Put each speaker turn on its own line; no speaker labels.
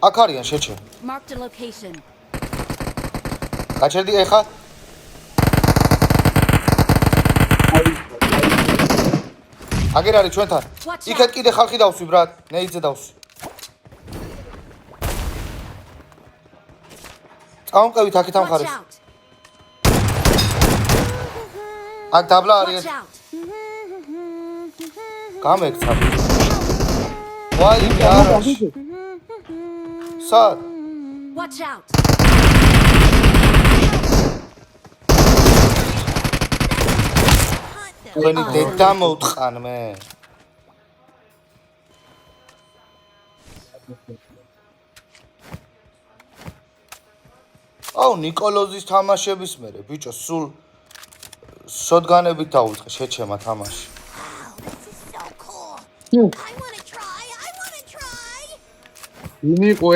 აქ არიან შეჩე.
Marked a location.
გაჩერდი ეხა. აგერ არის ჩვენთან. იქეთ კიდე ხალხი დავსვი ბრატ. ნეიძე დავსვი. წავმყევით აქეთ ამ
Watch
ხარეს.
out.
აქ დაბლა არის.
Watch out.
გამექცა. ვაი არაში. სად?
Watch out.
თქვენი დედა მოუტყან მე. აუ ნიკოლოზის თამაშების მერე ბიჭო სულ შოტგანებით დაუწყე შეჩემა თამაში.
ნუ. I want to try. Ვინი იყო